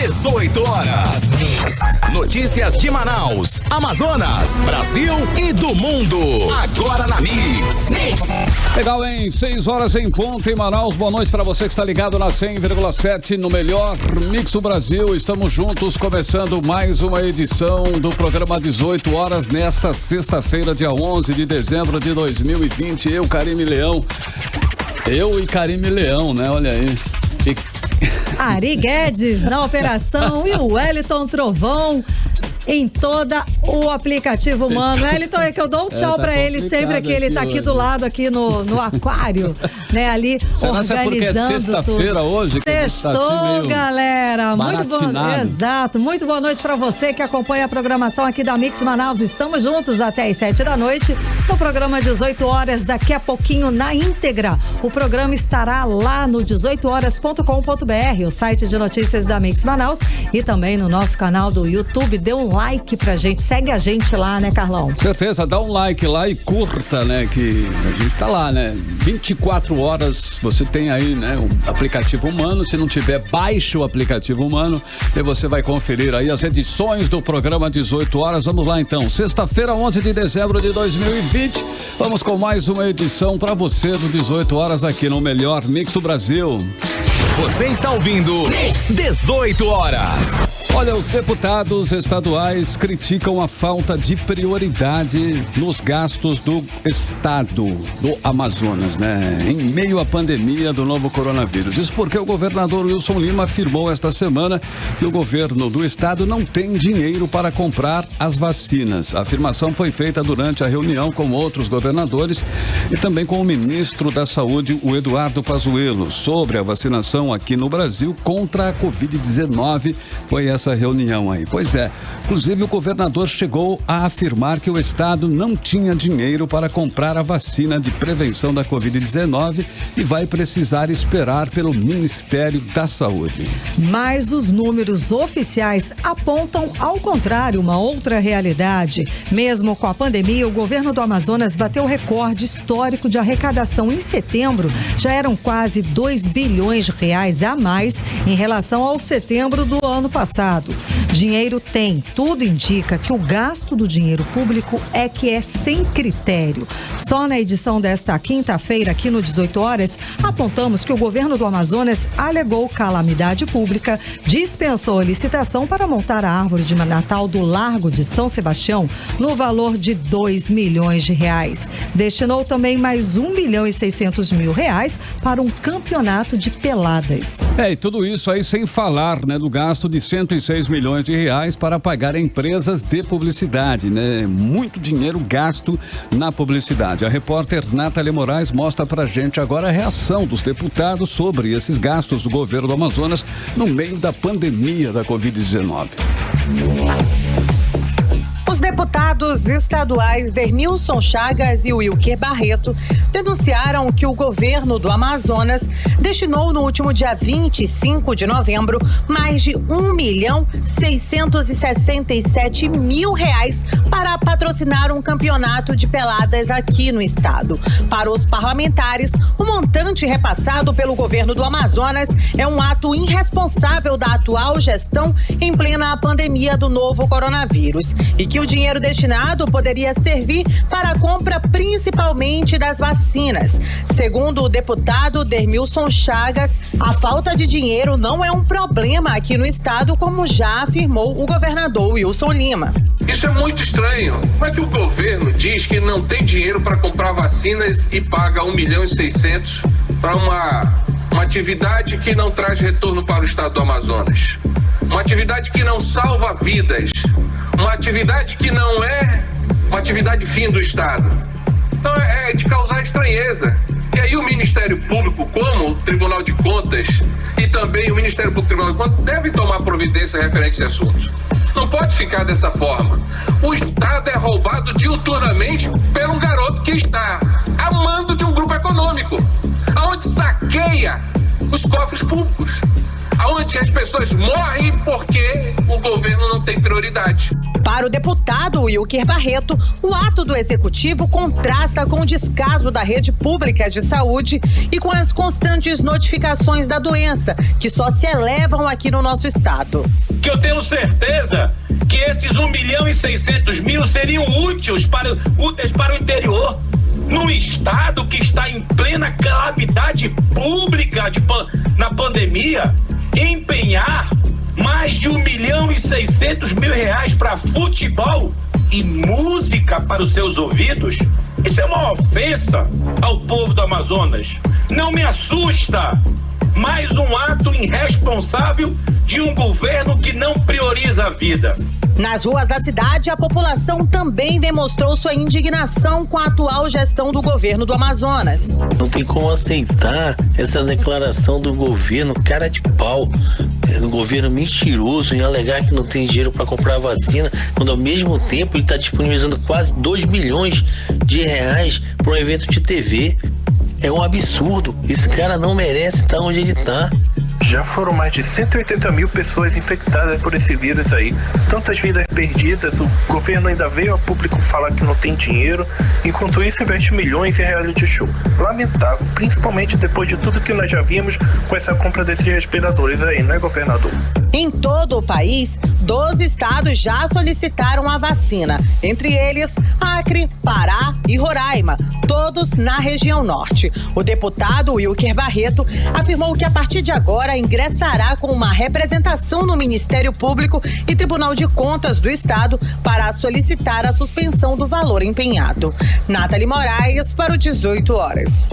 18 horas. Notícias de Manaus, Amazonas, Brasil e do mundo. Agora na Mix. Legal, hein? 6 horas em ponto em Manaus. Boa noite pra você que está ligado na 100,7 no melhor Mix do Brasil. Estamos juntos começando mais uma edição do programa 18 horas nesta sexta-feira, dia 11 de dezembro de 2020. Eu, Karime Leão. Eu e Karime Leão, né? Olha aí. Ari Guedes na operação e o Wellington Trovão em toda o aplicativo humano. Wellington, é que eu dou um tchau pra ele sempre que ele tá aqui do lado, aqui no aquário, né, ali. Será que é porque é sexta-feira hoje? Sextou, assim galera. Muito bom. Exato. Muito boa noite pra você que acompanha a programação aqui da Mix Manaus. Estamos juntos até as 7 da noite no programa 18 horas. Daqui a pouquinho na íntegra. O programa estará lá no 18horas.com.br, o site de notícias da Mix Manaus, e também no nosso canal do YouTube. Dê um like pra gente, segue a gente lá, né, Carlão? Certeza, dá um like lá e curta, né, que a gente tá lá, né, 24 horas, você tem aí, né, o aplicativo humano. Se não tiver, baixe o aplicativo humano e você vai conferir aí as edições do programa 18 horas. Vamos lá então, sexta-feira, 11 de dezembro de 2020, vamos com mais uma edição pra você do 18 horas aqui no melhor Mix do Brasil. Você está ouvindo Mix 18 horas. Olha, os deputados estaduais criticam a falta de prioridade nos gastos do estado do Amazonas, né? Em meio à pandemia do novo coronavírus. Isso porque o governador Wilson Lima afirmou esta semana que o governo do estado não tem dinheiro para comprar as vacinas. A afirmação foi feita durante a reunião com outros governadores e também com o ministro da Saúde, o Eduardo Pazuello, sobre a vacinação aqui no Brasil contra a Covid-19. Foi essa reunião aí. Pois é, inclusive o governador chegou a afirmar que o estado não tinha dinheiro para comprar a vacina de prevenção da Covid-19 e vai precisar esperar pelo Ministério da Saúde. Mas os números oficiais apontam ao contrário, uma outra realidade. Mesmo com a pandemia, o governo do Amazonas bateu recorde histórico de arrecadação. Em setembro, já eram quase 2 bilhões de reais a mais em relação ao setembro do ano passado. Dinheiro tem, tudo indica que o gasto do dinheiro público é que é sem critério. Só na edição desta quinta-feira, aqui no 18 horas, apontamos que o governo do Amazonas alegou calamidade pública, dispensou a licitação para montar a árvore de Natal do Largo de São Sebastião no valor de 2 milhões de reais. Destinou também mais 1.600.000 reais para um campeonato de peladas. E tudo isso aí sem falar, né, do gasto de 106 milhões de reais para pagar empresas de publicidade, né? Muito dinheiro gasto na publicidade. A repórter Nathalie Moraes mostra pra gente agora a reação dos deputados sobre esses gastos do governo do Amazonas no meio da pandemia da Covid-19. Os deputados estaduais Dermilson Chagas e Wilker Barreto denunciaram que o governo do Amazonas destinou no último dia 25 de novembro mais de 1.667.000 reais para patrocinar um campeonato de peladas aqui no estado. Para os parlamentares, o montante repassado pelo governo do Amazonas é um ato irresponsável da atual gestão em plena pandemia do novo coronavírus e que o dinheiro destinado poderia servir para a compra principalmente das vacinas. Segundo o deputado Dermilson Chagas, a falta de dinheiro não é um problema aqui no estado, como já afirmou o governador Wilson Lima. Isso é muito estranho. Como é que o governo diz que não tem dinheiro para comprar vacinas e paga 1.600.000 para uma atividade que não traz retorno para o estado do Amazonas? Uma atividade que não salva vidas, uma atividade que não é uma atividade fim do estado. Então é de causar estranheza. E aí o Ministério Público, como o Tribunal de Contas e também o Ministério Público e o Tribunal de Contas, devem tomar providência referente a esse assunto. Não pode ficar dessa forma. O estado é roubado diuturnamente por um garoto que está a mando de um grupo econômico, aonde saqueia os cofres públicos, aonde as pessoas morrem porque o governo não tem prioridade. Para o deputado Wilker Barreto, o ato do executivo contrasta com o descaso da rede pública de saúde e com as constantes notificações da doença, que só se elevam aqui no nosso estado. Que eu tenho certeza que esses 1.600.000 seriam úteis para o interior, num estado que está em plena calamidade pública na pandemia, empenhar mais de 1.600.000 para futebol e música para os seus ouvidos. Isso é uma ofensa ao povo do Amazonas. Não me assusta mais um ato irresponsável de um governo que não prioriza a vida. Nas ruas da cidade, a população também demonstrou sua indignação com a atual gestão do governo do Amazonas. Não tem como aceitar essa declaração do governo cara de pau, do governo mentiroso, em alegar que não tem dinheiro para comprar vacina, quando ao mesmo tempo ele está disponibilizando quase 2 bilhões de reais para um evento de TV. É um absurdo. Esse cara não merece estar onde ele está. Já foram mais de 180.000 pessoas infectadas por esse vírus aí. Tantas vidas perdidas, o governo ainda veio a público falar que não tem dinheiro, enquanto isso investe milhões em reality show. Lamentável, principalmente depois de tudo que nós já vimos com essa compra desses respiradores aí, não é, governador? Em todo o país, 12 estados já solicitaram a vacina, entre eles Acre, Pará e Roraima, todos na região norte. O deputado Wilker Barreto afirmou que a partir de agora ingressará com uma representação no Ministério Público e Tribunal de Contas do Estado para solicitar a suspensão do valor empenhado. Nathalie Moraes para o 18 horas.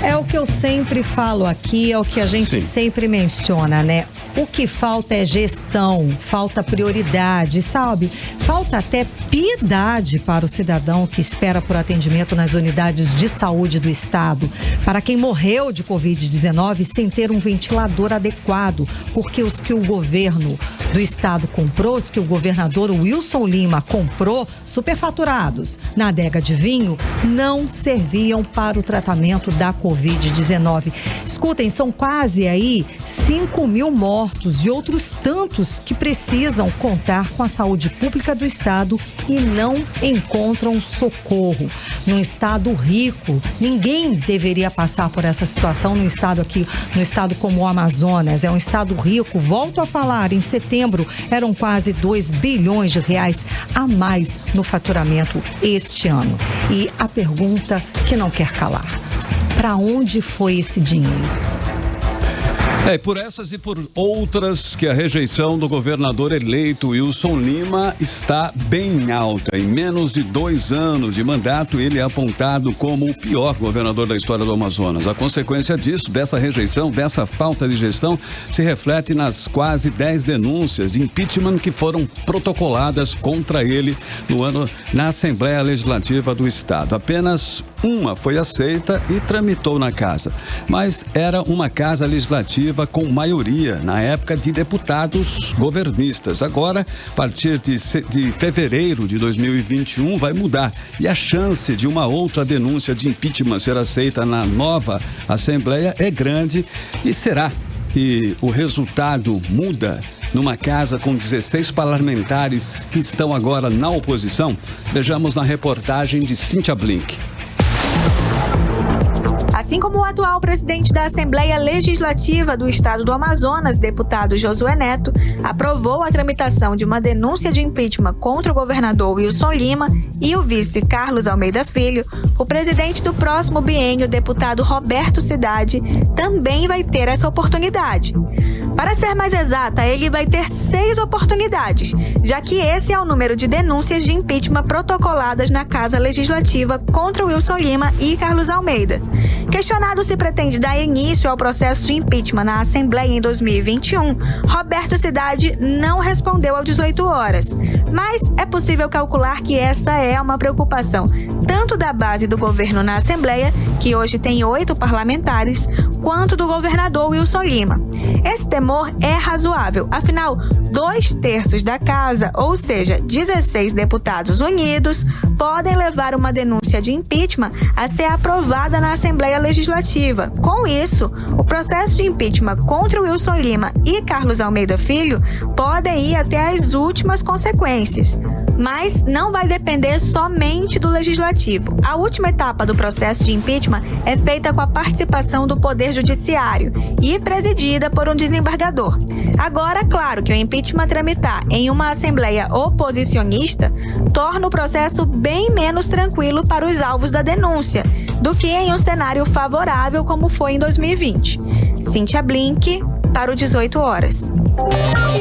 É o que eu sempre falo aqui, é o que a gente sempre menciona, né? O que falta é gestão, falta prioridade, sabe? Falta até piedade para o cidadão que espera por atendimento nas unidades de saúde do estado. Para quem morreu de Covid-19 sem ter um ventilador adequado, porque os que o governo do estado comprou, os que o governador Wilson Lima comprou, superfaturados na adega de vinho, não serviam para o tratamento da Covid-19. Escutem, são quase aí 5.000 mortos e outros tantos que precisam contar com a saúde pública do estado e não encontram socorro. Num estado rico, ninguém deveria passar por essa situação num estado aqui, num estado como o Amazonas. É um estado rico, volto a falar, em setembro eram quase 2 bilhões de reais a mais no faturamento este ano. E a pergunta que não quer calar: para onde foi esse dinheiro? Por essas e por outras que a rejeição do governador eleito Wilson Lima está bem alta. Em menos de 2 anos de mandato, ele é apontado como o pior governador da história do Amazonas. A consequência disso, dessa rejeição, dessa falta de gestão, se reflete nas quase 10 denúncias de impeachment que foram protocoladas contra ele na Assembleia Legislativa do Estado. Apenas uma foi aceita e tramitou na casa, mas era uma casa legislativa com maioria na época de deputados governistas. Agora, a partir de fevereiro de 2021, vai mudar. E a chance de uma outra denúncia de impeachment ser aceita na nova Assembleia é grande. E será que o resultado muda numa casa com 16 parlamentares que estão agora na oposição? Vejamos na reportagem de Cíntia Blink. Assim como o atual presidente da Assembleia Legislativa do Estado do Amazonas, deputado Josué Neto, aprovou a tramitação de uma denúncia de impeachment contra o governador Wilson Lima e o vice Carlos Almeida Filho, o presidente do próximo biênio, deputado Roberto Cidade, também vai ter essa oportunidade. Para ser mais exata, ele vai ter 6 oportunidades, já que esse é o número de denúncias de impeachment protocoladas na Casa Legislativa contra Wilson Lima e Carlos Almeida. Questionado se pretende dar início ao processo de impeachment na Assembleia em 2021, Roberto Cidade não respondeu às 18 horas. Mas é possível calcular que essa é uma preocupação tanto da base do governo na Assembleia, que hoje tem 8 parlamentares, quanto do governador Wilson Lima. Esse tema temor é razoável. Afinal, 2/3 da casa, ou seja, 16 deputados unidos, podem levar uma denúncia de impeachment a ser aprovada na Assembleia Legislativa. Com isso, o processo de impeachment contra Wilson Lima e Carlos Almeida Filho podem ir até as últimas consequências. Mas não vai depender somente do Legislativo. A última etapa do processo de impeachment é feita com a participação do Poder Judiciário e presidida por um desembargador. Agora, claro que o impeachment tramitar em uma Assembleia oposicionista torna o processo bem menos tranquilo para os alvos da denúncia do que em um cenário favorável como foi em 2020. Cíntia Blink, para o 18 horas.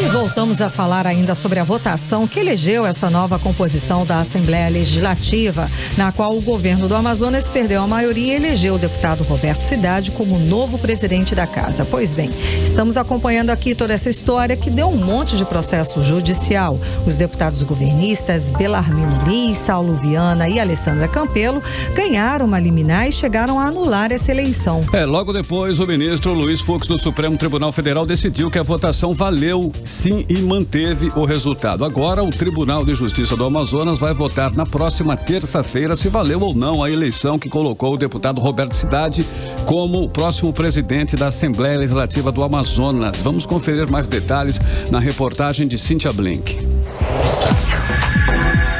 E voltamos a falar ainda sobre a votação que elegeu essa nova composição da Assembleia Legislativa, na qual o governo do Amazonas perdeu a maioria e elegeu o deputado Roberto Cidade como novo presidente da casa. Pois bem, estamos acompanhando aqui toda essa história que deu um monte de processo judicial. Os deputados governistas Belarmino Lins, Saulo Viana e Alessandra Campelo ganharam uma liminar e chegaram a anular essa eleição. Logo depois, o ministro Luiz Fux do Supremo Tribunal Federal decidiu que a votação valeu sim e manteve o resultado. Agora, o Tribunal de Justiça do Amazonas vai votar na próxima terça-feira se valeu ou não a eleição que colocou o deputado Roberto Cidade como o próximo presidente da Assembleia Legislativa do Amazonas. Vamos conferir mais detalhes na reportagem de Cíntia Blink.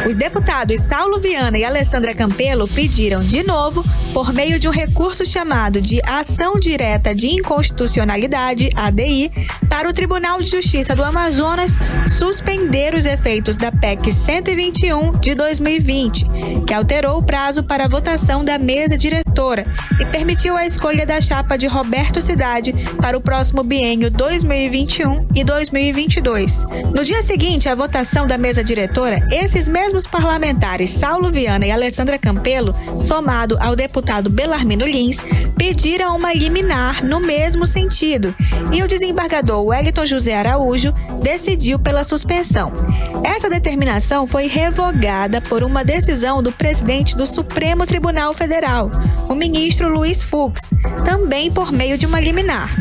Os deputados Saulo Viana e Alessandra Campelo pediram de novo, por meio de um recurso chamado de Ação Direta de Inconstitucionalidade, ADI, para o Tribunal de Justiça do Amazonas suspender os efeitos da PEC 121 de 2020, que alterou o prazo para a votação da mesa diretora e permitiu a escolha da chapa de Roberto Cidade para o próximo biênio 2021 e 2022. No dia seguinte à votação da mesa diretora, esses mesmos parlamentares Saulo Viana e Alessandra Campelo, somado ao deputado Belarmino Lins, pediram uma liminar no mesmo sentido e o desembargador Wellington José Araújo decidiu pela suspensão. Essa determinação foi revogada por uma decisão do presidente do Supremo Tribunal Federal, o ministro Luiz Fux, também por meio de uma liminar.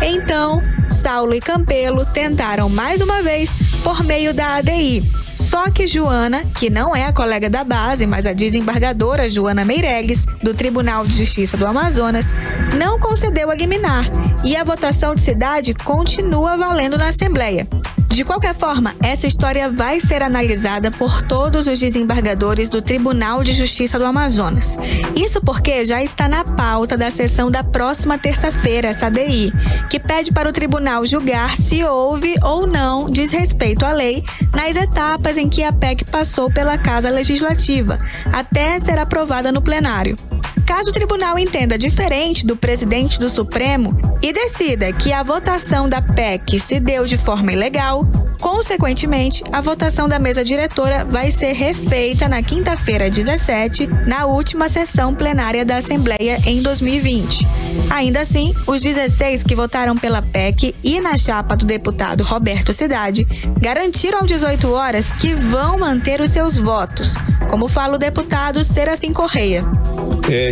Então, Saulo e Campelo tentaram mais uma vez por meio da ADI. Só que Joana, que não é a colega da base, mas a desembargadora Joana Meirelles, do Tribunal de Justiça do Amazonas, não concedeu a liminar e a votação de Cidade continua valendo na Assembleia. De qualquer forma, essa história vai ser analisada por todos os desembargadores do Tribunal de Justiça do Amazonas. Isso porque já está na pauta da sessão da próxima terça-feira, essa ADI, que pede para o tribunal julgar se houve ou não desrespeito à lei nas etapas em que a PEC passou pela Casa Legislativa, até ser aprovada no plenário. Caso o tribunal entenda diferente do presidente do Supremo e decida que a votação da PEC se deu de forma ilegal, consequentemente, a votação da mesa diretora vai ser refeita na quinta-feira 17, na última sessão plenária da Assembleia em 2020. Ainda assim, os 16 que votaram pela PEC e na chapa do deputado Roberto Cidade garantiram às 18 horas que vão manter os seus votos, como fala o deputado Serafim Correia.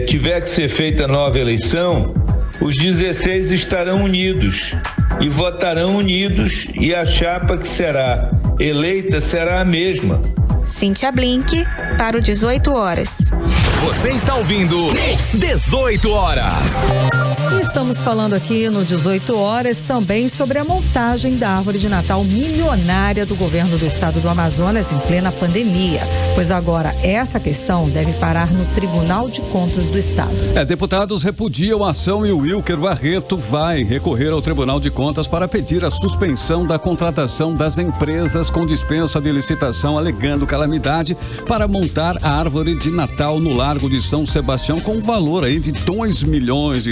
Tiver que ser feita nova eleição, os 16 estarão unidos e votarão unidos e a chapa que será eleita será a mesma. Cíntia Blink, para o 18 horas. Você está ouvindo 18 horas. E estamos falando aqui no 18 horas também sobre a montagem da árvore de Natal milionária do governo do estado do Amazonas em plena pandemia. Pois agora essa questão deve parar no Tribunal de Contas do Estado. Deputados repudiam a ação e o Wilker Barreto vai recorrer ao Tribunal de Contas para pedir a suspensão da contratação das empresas com dispensa de licitação, alegando calamidade para montar a árvore de Natal no Largo de São Sebastião com um valor aí de R$2 milhões.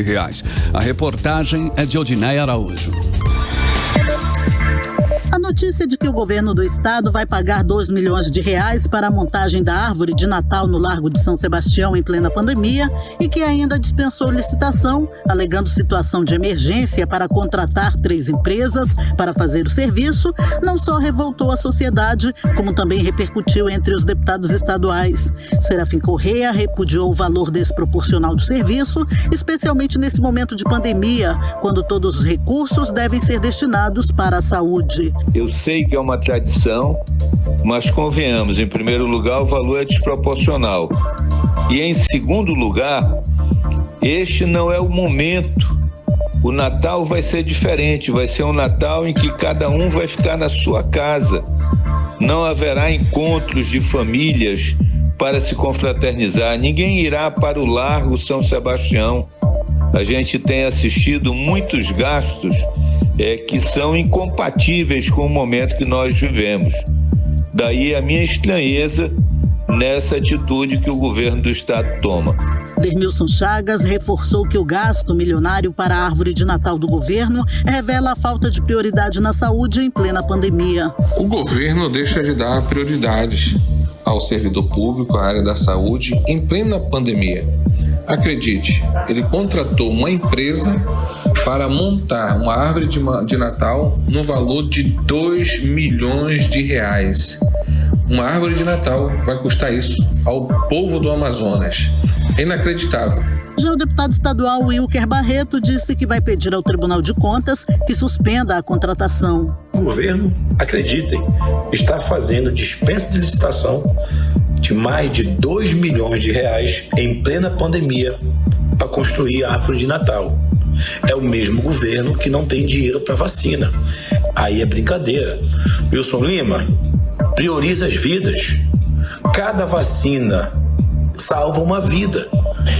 A reportagem é de Odineia Araújo. A notícia de que o governo do estado vai pagar R$2 milhões para a montagem da árvore de Natal no Largo de São Sebastião em plena pandemia e que ainda dispensou licitação, alegando situação de emergência para contratar 3 empresas para fazer o serviço, não só revoltou a sociedade, como também repercutiu entre os deputados estaduais. Serafim Correia repudiou o valor desproporcional do serviço, especialmente nesse momento de pandemia, quando todos os recursos devem ser destinados para a saúde. Eu sei que é uma tradição, mas convenhamos, em primeiro lugar, o valor é desproporcional. E em segundo lugar, este não é o momento. O Natal vai ser diferente, vai ser um Natal em que cada um vai ficar na sua casa. Não haverá encontros de famílias para se confraternizar. Ninguém irá para o Largo São Sebastião. A gente tem assistido muitos gastos que são incompatíveis com o momento que nós vivemos. Daí a minha estranheza nessa atitude que o governo do estado toma. Dermilson Chagas reforçou que o gasto milionário para a árvore de Natal do governo revela a falta de prioridade na saúde em plena pandemia. O governo deixa de dar prioridades ao servidor público, à área da saúde, em plena pandemia. Acredite, ele contratou uma empresa para montar uma árvore de Natal no valor de R$2 milhões. Uma árvore de Natal vai custar isso ao povo do Amazonas. É inacreditável. Já o deputado estadual Wilker Barreto disse que vai pedir ao Tribunal de Contas que suspenda a contratação. O governo, acreditem, está fazendo dispensa de licitação de mais de R$2 milhões em plena pandemia para construir a árvore de Natal. É o mesmo governo que não tem dinheiro para vacina. Aí é brincadeira. Wilson Lima, prioriza as vidas. Cada vacina salva uma vida.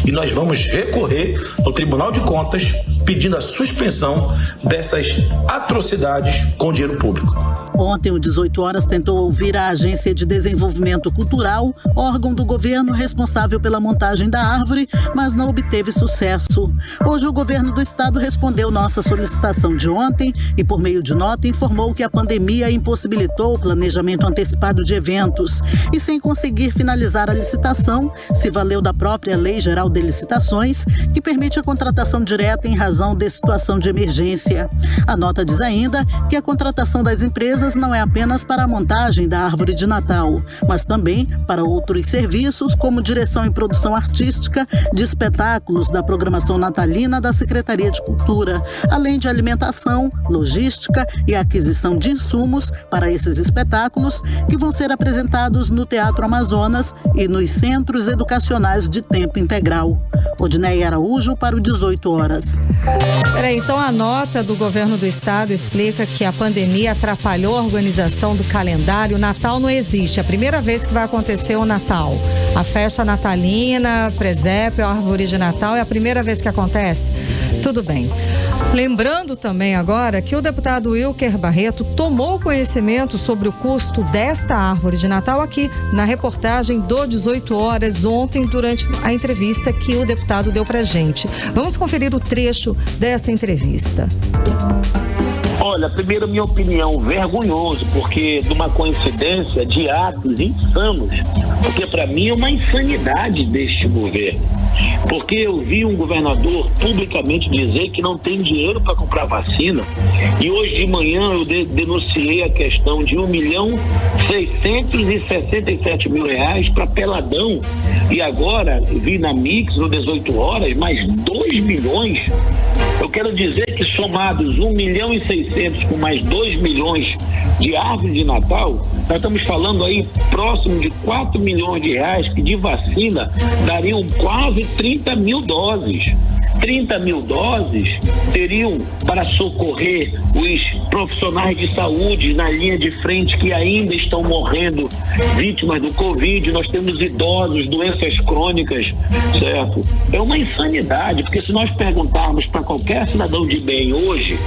E nós vamos recorrer no Tribunal de Contas pedindo a suspensão dessas atrocidades com dinheiro público. Ontem, o 18 Horas tentou ouvir a Agência de Desenvolvimento Cultural, órgão do governo responsável pela montagem da árvore, mas não obteve sucesso. Hoje, o governo do estado respondeu nossa solicitação de ontem e, por meio de nota, informou que a pandemia impossibilitou o planejamento antecipado de eventos e, sem conseguir finalizar a licitação, se valeu da própria Lei Geral de Licitações, que permite a contratação direta em razão de situação de emergência. A nota diz ainda que a contratação das empresas não é apenas para a montagem da árvore de Natal, mas também para outros serviços como direção e produção artística de espetáculos da programação natalina da Secretaria de Cultura, além de alimentação, logística e aquisição de insumos para esses espetáculos que vão ser apresentados no Teatro Amazonas e nos centros educacionais de tempo integral. Odneia Araújo para o 18 Horas. Então a nota do governo do estado explica que a pandemia atrapalhou a organização do calendário. O Natal não existe. É a primeira vez que vai acontecer o Natal. A festa natalina, presépio, a árvore de Natal é a primeira vez que acontece? Tudo bem. Lembrando também agora que o deputado Wilker Barreto tomou conhecimento sobre o custo desta árvore de Natal aqui na reportagem do 18 Horas ontem, durante a entrevista que o deputado deu pra gente. Vamos conferir o trecho dessa entrevista. Olha, primeiro, minha opinião, vergonhoso, porque de uma coincidência de atos insanos, porque para mim é uma insanidade deste governo. Porque eu vi um governador publicamente dizer que não tem dinheiro para comprar vacina, e hoje de manhã eu denunciei a questão de R$1.667.000 para Peladão, e agora vi na Mix, no 18 Horas, mais 2 milhões. Eu quero dizer que somados 1.600.000 com mais 2 milhões de árvore de Natal, nós estamos falando aí próximo de R$4 milhões que de vacina dariam quase 30 mil doses. 30 mil doses seriam para socorrer os profissionais de saúde na linha de frente que ainda estão morrendo vítimas do Covid. Nós temos idosos, doenças crônicas, certo? É uma insanidade, porque se nós perguntarmos para qualquer cidadão de bem hoje,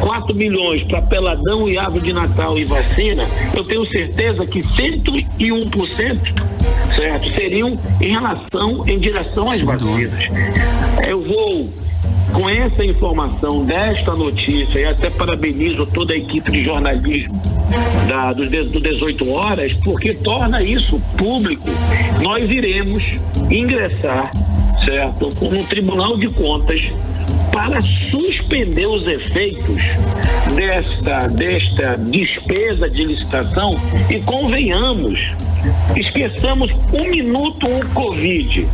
4 milhões para Peladão e árvore de Natal e vacina, eu tenho certeza que 101%, certo, seriam em direção às vacinas. Eu vou, com essa informação desta notícia, e até parabenizo toda a equipe de jornalismo do 18 horas, porque torna isso público. Nós iremos ingressar, certo, no Tribunal de Contas para suspender os efeitos desta despesa de licitação e convenhamos, esqueçamos um minuto o Covid.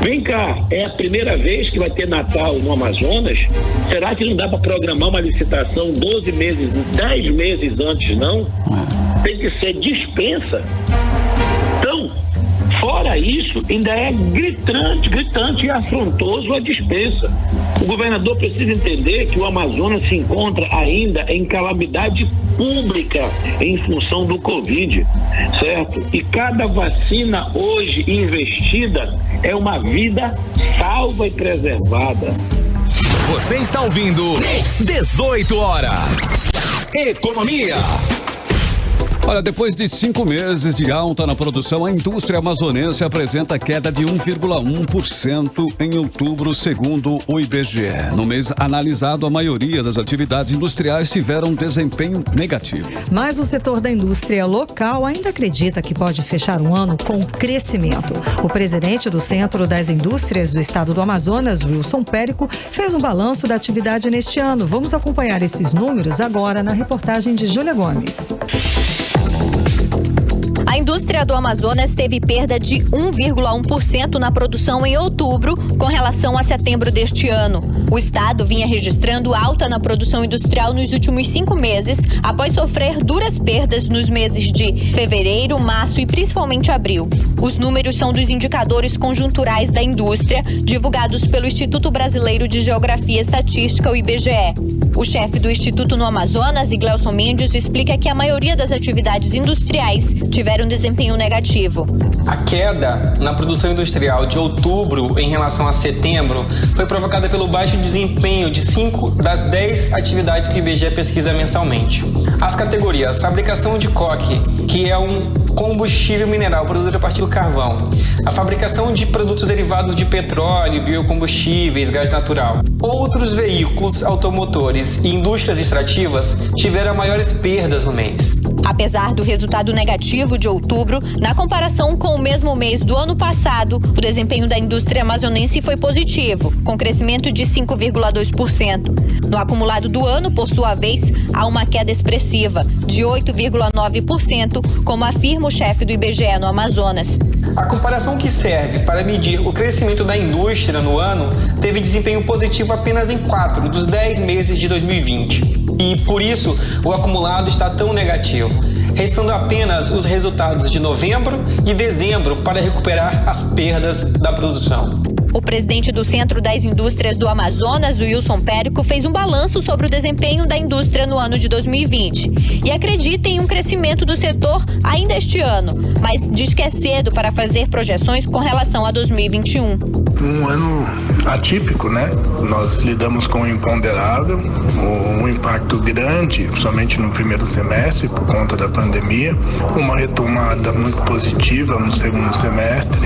Vem cá, é a primeira vez que vai ter Natal no Amazonas? Será que não dá para programar uma licitação 12 meses, 10 meses antes, não? Tem que ser dispensa. Então, fora isso, ainda é gritante e afrontoso a dispensa. O governador precisa entender que o Amazonas se encontra ainda em calamidade pública em função do Covid, certo? E cada vacina hoje investida é uma vida salva e preservada. Você está ouvindo 18 horas. Economia. Olha, depois de 5 meses de alta na produção, a indústria amazonense apresenta queda de 1,1% em outubro, segundo o IBGE. No mês analisado, a maioria das atividades industriais tiveram desempenho negativo. Mas o setor da indústria local ainda acredita que pode fechar o ano com crescimento. O presidente do Centro das Indústrias do Estado do Amazonas, Wilson Périco, fez um balanço da atividade neste ano. Vamos acompanhar esses números agora na reportagem de Júlia Gomes. A indústria do Amazonas teve perda de 1,1% na produção em outubro, com relação a setembro deste ano. O estado vinha registrando alta na produção industrial nos últimos 5 meses, após sofrer duras perdas nos meses de fevereiro, março e principalmente abril. Os números são dos indicadores conjunturais da indústria, divulgados pelo Instituto Brasileiro de Geografia e Estatística, o IBGE. O chefe do Instituto no Amazonas, Iglelson Mendes, explica que a maioria das atividades industriais tiveram desempenho negativo. A queda na produção industrial de outubro em relação a setembro foi provocada pelo baixo desempenho de 5 das 10 atividades que o IBGE pesquisa mensalmente. As categorias fabricação de coque, que é um combustível mineral produzido a partir do carvão, a fabricação de produtos derivados de petróleo, biocombustíveis, gás natural. Outros veículos automotores e indústrias extrativas tiveram maiores perdas no mês. Apesar do resultado negativo de outubro, na comparação com o mesmo mês do ano passado, o desempenho da indústria amazonense foi positivo, com crescimento de 5,2%. No acumulado do ano, por sua vez, há uma queda expressiva, de 8,9%, como afirma o chefe do IBGE no Amazonas. A comparação que serve para medir o crescimento da indústria no ano teve desempenho positivo apenas em 4 dos 10 meses de 2020. E, por isso, o acumulado está tão negativo, restando apenas os resultados de novembro e dezembro para recuperar as perdas da produção. O presidente do Centro das Indústrias do Amazonas, Wilson Périco, fez um balanço sobre o desempenho da indústria no ano de 2020 e acredita em um crescimento do setor ainda este ano, mas diz que é cedo para fazer projeções com relação a 2021. Um ano atípico, né? Nós lidamos com o imponderável, um impacto grande, somente no primeiro semestre, por conta da pandemia, uma retomada muito positiva no segundo semestre.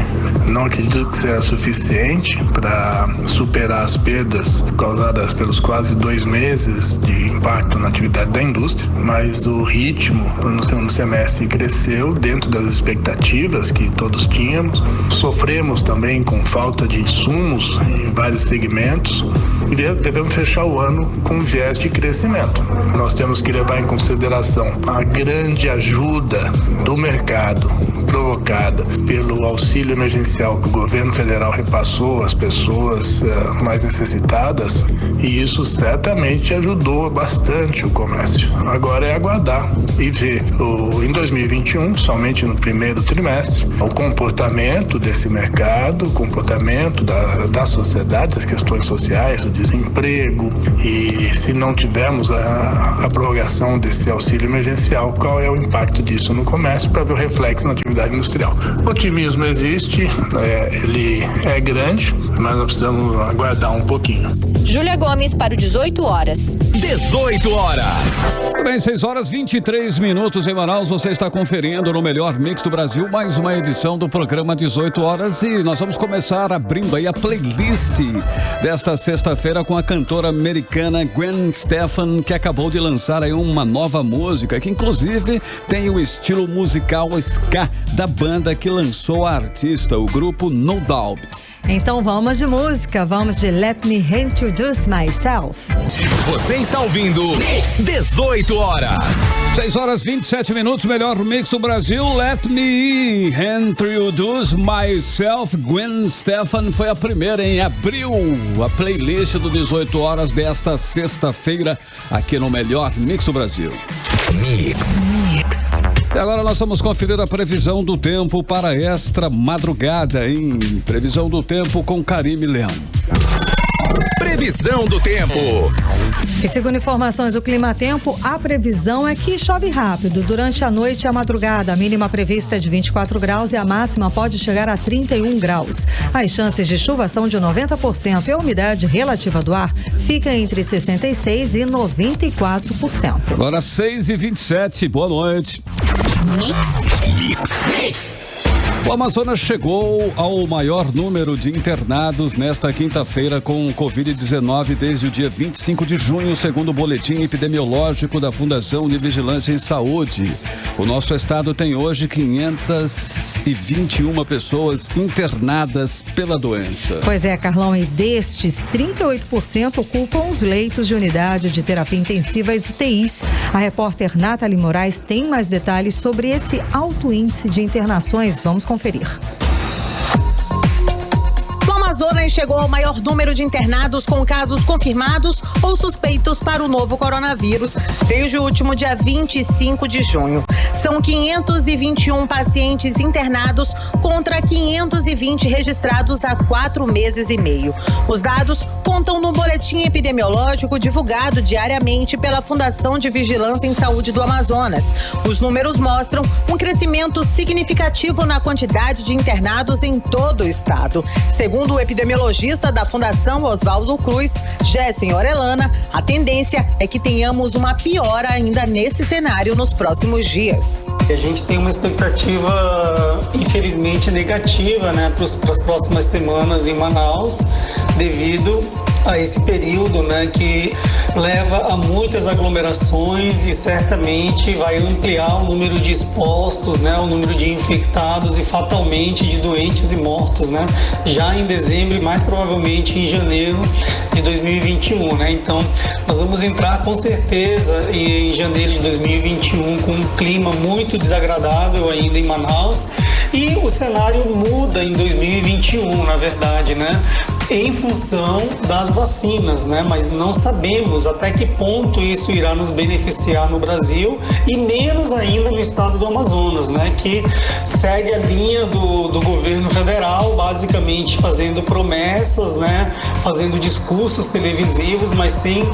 Não acredito que seja suficiente para superar as perdas causadas pelos quase 2 meses de impacto na atividade da indústria, mas o ritmo no segundo semestre cresceu dentro das expectativas que todos tínhamos. Sofremos também com falta de insumos em vários segmentos e devemos fechar o ano com viés de crescimento. Nós temos que levar em consideração a grande ajuda do mercado provocada pelo auxílio emergencial que o governo federal repassou às pessoas mais necessitadas, e isso certamente ajudou bastante o comércio. Agora é aguardar e ver em 2021, somente no primeiro trimestre, o comportamento desse mercado, o comportamento da sociedade, as questões sociais, o desemprego, e se não tivermos a prorrogação desse auxílio emergencial, qual é o impacto disso no comércio, para ver o reflexo na atividade industrial. O otimismo existe, ele é grande, mas nós precisamos aguardar um pouquinho. Júlia Gomes para o 18 horas. 18 horas. Muito bem, 6 horas 23 minutos em Manaus. Você está conferindo no melhor mix do Brasil, mais uma edição do programa 18 horas. E nós vamos começar abrindo aí a playlist desta sexta-feira. quinta-feira com a cantora americana Gwen Stefani, que acabou de lançar aí uma nova música, que inclusive tem o estilo musical ska da banda que lançou a artista, o grupo No Doubt. Então vamos de música, vamos de Let Me Introduce Myself. Você está ouvindo 18 horas. 6 horas 27 minutos, melhor mix do Brasil. Let Me Introduce Myself. Gwen Stefani foi a primeira em abril a playlist do 18 horas desta sexta-feira aqui no melhor mix do Brasil. Mix. E agora nós vamos conferir a previsão do tempo para esta madrugada, hein? Previsão do tempo com Karime Leão. Previsão do tempo. E segundo informações do Climatempo, a previsão é que chove rápido durante a noite e a madrugada. A mínima prevista é de 24 graus e a máxima pode chegar a 31 graus. As chances de chuva são de 90% e a umidade relativa do ar fica entre 66% e 94%. Agora 6h27, boa noite. Mix. O Amazonas chegou ao maior número de internados nesta quinta-feira com Covid-19 desde o dia 25 de junho, segundo o boletim epidemiológico da Fundação de Vigilância em Saúde. O nosso estado tem hoje 521 pessoas internadas pela doença. Pois é, Carlão, e destes, 38% ocupam os leitos de unidade de terapia intensiva, as UTIs. A repórter Nathalie Moraes tem mais detalhes sobre esse alto índice de internações. Vamos conferir. O Amazonas chegou ao maior número de internados com casos confirmados ou suspeitos para o novo coronavírus desde o último dia 25 de junho. São 521 pacientes internados contra 520 registrados há 4 meses e meio. Os dados contam no boletim epidemiológico divulgado diariamente pela Fundação de Vigilância em Saúde do Amazonas. Os números mostram um crescimento significativo na quantidade de internados em todo o estado. Segundo o epidemiologista da Fundação Oswaldo Cruz, Jessen Orellana, a tendência é que tenhamos uma piora ainda nesse cenário nos próximos dias. A gente tem uma expectativa, infelizmente, negativa, né, para as próximas semanas em Manaus, devido a esse período, né, que leva a muitas aglomerações e certamente vai ampliar o número de expostos, né, o número de infectados e fatalmente de doentes e mortos, né, já em dezembro e mais provavelmente em janeiro de 2021, né. Então nós vamos entrar com certeza em janeiro de 2021 com um clima muito desagradável ainda em Manaus, e o cenário muda em 2021, na verdade, né, em função das vacinas, né? Mas não sabemos até que ponto isso irá nos beneficiar no Brasil e menos ainda no estado do Amazonas, né? Que segue a linha do governo federal, basicamente fazendo promessas, né? Fazendo discursos televisivos, mas sem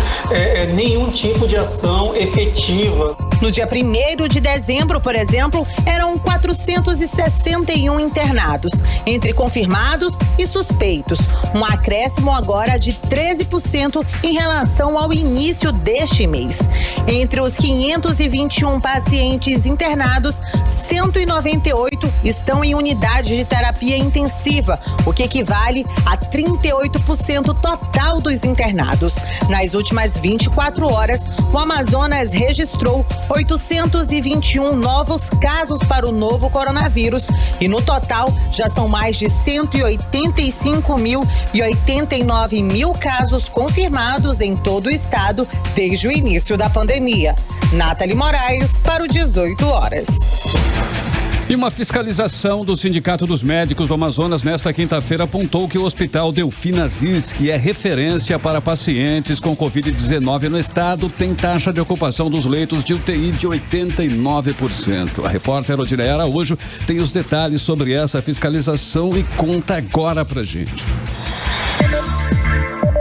nenhum tipo de ação efetiva. No dia 1º de dezembro, por exemplo, eram 461 internados, entre confirmados e suspeitos. Um acréscimo agora de 13% em relação ao início deste mês. Entre os 521 pacientes internados, 198 estão em unidade de terapia intensiva, o que equivale a 38% total dos internados. Nas últimas 24 horas, o Amazonas registrou 821 novos casos para o novo coronavírus e no total já são mais de 185.089 mil casos confirmados em todo o estado desde o início da pandemia. Nathalie Moraes para o 18 horas. E uma fiscalização do Sindicato dos Médicos do Amazonas nesta quinta-feira apontou que o Hospital Delfina Aziz, que é referência para pacientes com Covid-19 no estado, tem taxa de ocupação dos leitos de UTI de 89%. A repórter Odileia Araújo tem os detalhes sobre essa fiscalização e conta agora pra gente.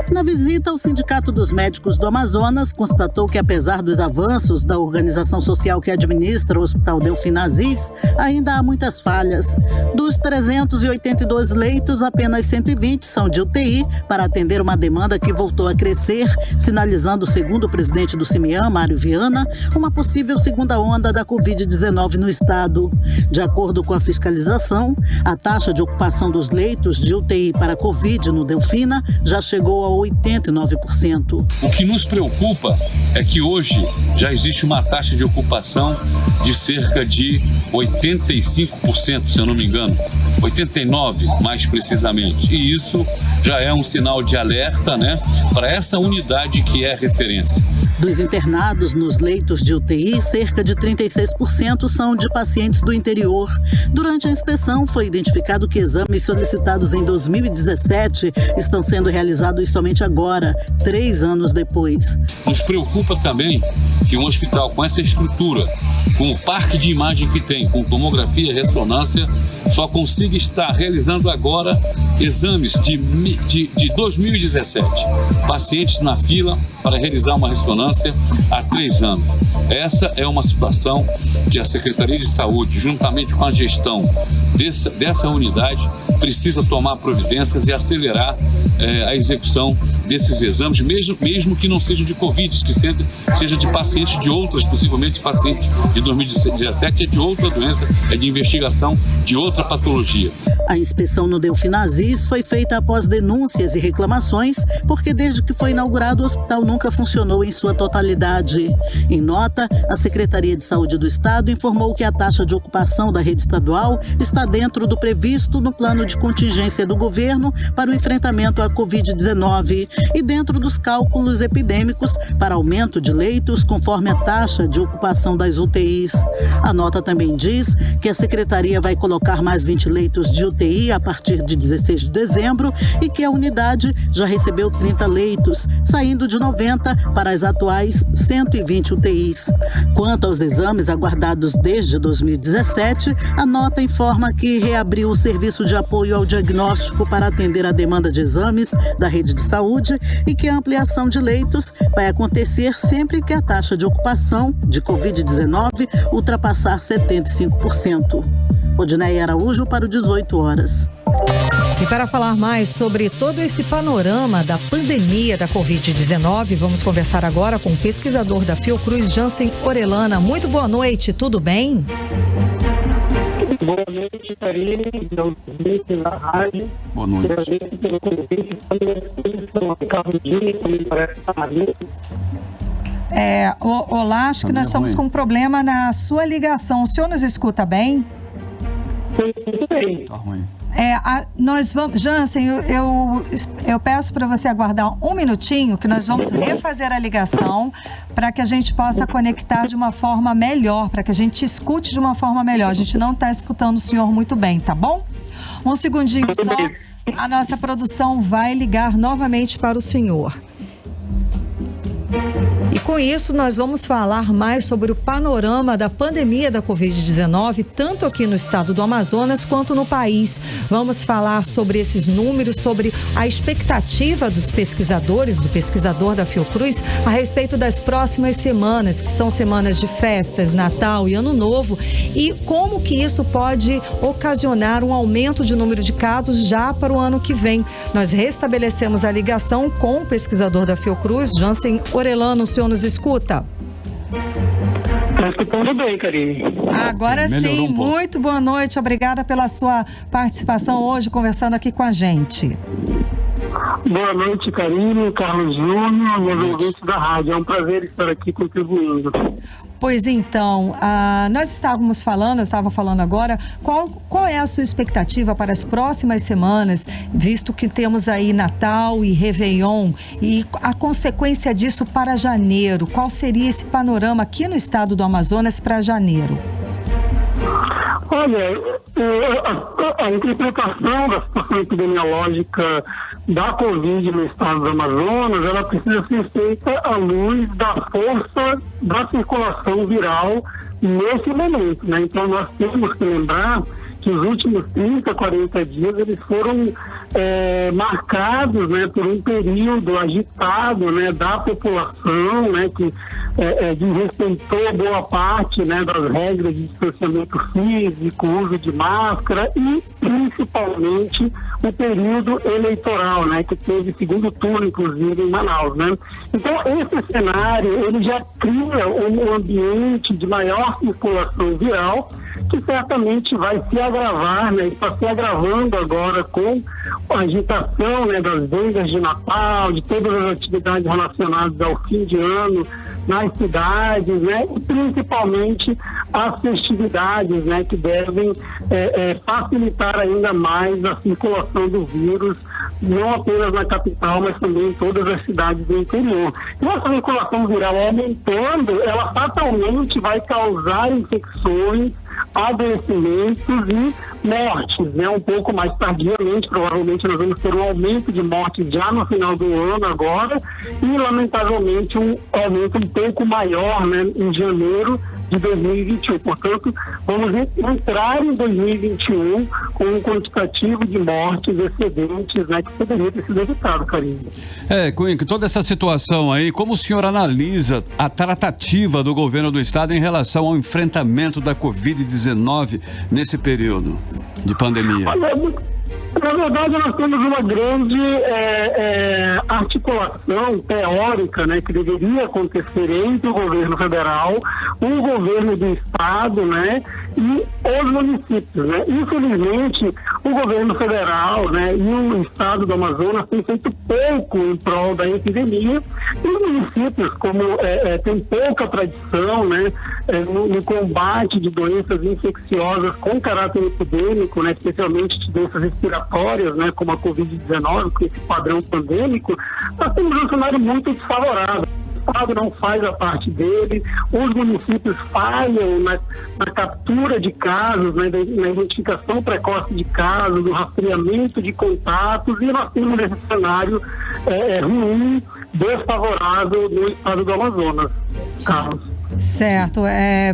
Na visita, o Sindicato dos Médicos do Amazonas constatou que, apesar dos avanços da organização social que administra o Hospital Delfina Aziz, ainda há muitas falhas. Dos 382 leitos, apenas 120 são de UTI para atender uma demanda que voltou a crescer, sinalizando, segundo o presidente do CIMIAM, Mário Viana, uma possível segunda onda da Covid-19 no estado. De acordo com a fiscalização, a taxa de ocupação dos leitos de UTI para Covid no Delfina já chegou a 89%. O que nos preocupa é que hoje já existe uma taxa de ocupação de cerca de 85%, se eu não me engano, 89% mais precisamente. E isso já é um sinal de alerta, né, para essa unidade que é referência. Dos internados nos leitos de UTI, cerca de 36% são de pacientes do interior. Durante a inspeção, foi identificado que exames solicitados em 2017 estão sendo realizados somente agora, 3 anos depois. Nos preocupa também que um hospital com essa estrutura, com o parque de imagem que tem, com tomografia e ressonância, só consiga estar realizando agora exames de 2017. Pacientes na fila para realizar uma ressonância há 3 anos. Essa é uma situação que a Secretaria de Saúde, juntamente com a gestão dessa unidade, precisa tomar providências e acelerar a execução desses exames, mesmo que não sejam de Covid, que seja de pacientes de outras, possivelmente pacientes de 2017, é de outra doença, é de investigação de outra patologia. A inspeção no Delfinazis foi feita após denúncias e reclamações, porque desde que foi inaugurado o hospital nunca funcionou em sua totalidade. Em nota, a Secretaria de Saúde do Estado informou que a taxa de ocupação da rede estadual está dentro do previsto no plano de contingência do governo para o enfrentamento à Covid-19 e dentro dos cálculos epidêmicos para aumento de leitos conforme a taxa de ocupação das UTIs. A nota também diz que a Secretaria vai colocar mais 20 leitos de UTI a partir de 16 de dezembro e que a unidade já recebeu 30 leitos, saindo de 90 para as atuais 120 UTIs. Quanto aos exames aguardados desde 2017, a nota informa que reabriu o serviço de apoio ao diagnóstico para atender a demanda de exames da rede de saúde e que a ampliação de leitos vai acontecer sempre que a taxa de ocupação de Covid-19 ultrapassar 75%. Odneia Araújo para o 18 horas. E para falar mais sobre todo esse panorama da pandemia da Covid-19, vamos conversar agora com o pesquisador da Fiocruz, Jansen Orellana. Muito boa noite, tudo bem? Boa noite, Karine. Da rádio. Boa noite. Agradeço pelo convite. Olá, acho que nós estamos com um problema na sua ligação. O senhor nos escuta bem? Muito bem. Tá ruim. Nós vamos, Jansen, eu peço para você aguardar um minutinho que nós vamos refazer a ligação para que a gente possa conectar de uma forma melhor, para que a gente escute de uma forma melhor. A gente não está escutando o senhor muito bem, tá bom? Um segundinho só, a nossa produção vai ligar novamente para o senhor. E com isso nós vamos falar mais sobre o panorama da pandemia da Covid-19, tanto aqui no estado do Amazonas quanto no país. Vamos falar sobre esses números, sobre a expectativa dos pesquisadores, do pesquisador da Fiocruz, a respeito das próximas semanas, que são semanas de festas, Natal e Ano Novo, e como que isso pode ocasionar um aumento de número de casos já para o ano que vem. Nós restabelecemos a ligação com o pesquisador da Fiocruz, Jansen Orellana. O senhor nos escuta? Está escutando bem, Karine. Agora sim, muito boa noite. Obrigada pela sua participação hoje, conversando aqui com a gente. Boa noite, Karine, Carlos Júnior, meus ouvintes da rádio. É um prazer estar aqui contribuindo. Pois então, nós eu estava falando agora, qual é a sua expectativa para as próximas semanas, visto que temos aí Natal e Réveillon, e a consequência disso para janeiro? Qual seria esse panorama aqui no estado do Amazonas para janeiro? Olha, a interpretação da situação epidemiológica da Covid no estado do Amazonas, ela precisa ser feita à luz da força da circulação viral nesse momento, né? Então nós temos que lembrar que os últimos 30, 40 dias eles foram marcados, né, por um período agitado, né, da população, né, que desrespeitou boa parte, né, das regras de distanciamento físico, uso de máscara e principalmente o período eleitoral, né, que teve segundo turno, inclusive, em Manaus, né. Então esse cenário ele já cria um ambiente de maior circulação viral, que certamente vai se agravar, né? Está se agravando agora com a agitação, né, das vendas de Natal, de todas as atividades relacionadas ao fim de ano nas cidades, né, e principalmente as festividades, né, que devem facilitar ainda mais a circulação do vírus, não apenas na capital, mas também em todas as cidades do interior. E essa circulação viral aumentando, ela fatalmente vai causar infecções, adoecimentos e mortes, né? Um pouco mais tardiamente, provavelmente nós vamos ter um aumento de mortes já no final do ano agora e, lamentavelmente, um aumento um pouco maior, né, em janeiro de 2021. Portanto, vamos entrar em 2021 com um quantitativo de mortes excedentes, né, que poderia ter sido evitado, Karine. Cunha, toda essa situação aí, como o senhor analisa a tratativa do governo do estado em relação ao enfrentamento da Covid-19 nesse período de pandemia? Na verdade, nós temos uma grande articulação teórica, né, que deveria acontecer entre o governo federal, o governo do estado, né, e os municípios, né. Infelizmente, o governo federal, né, e o estado do Amazonas têm feito pouco em prol da epidemia, e os municípios, como tem pouca tradição, né, no combate de doenças infecciosas com caráter epidêmico, né, especialmente de doenças respiratórias, né, como a Covid-19, com esse padrão pandêmico, nós temos um cenário muito desfavorável. O Estado não faz a parte dele, os municípios falham na captura de casos, né, na identificação precoce de casos, no rastreamento de contatos, e nós temos esse cenário ruim, desfavorável no estado do Amazonas, Carlos. Certo.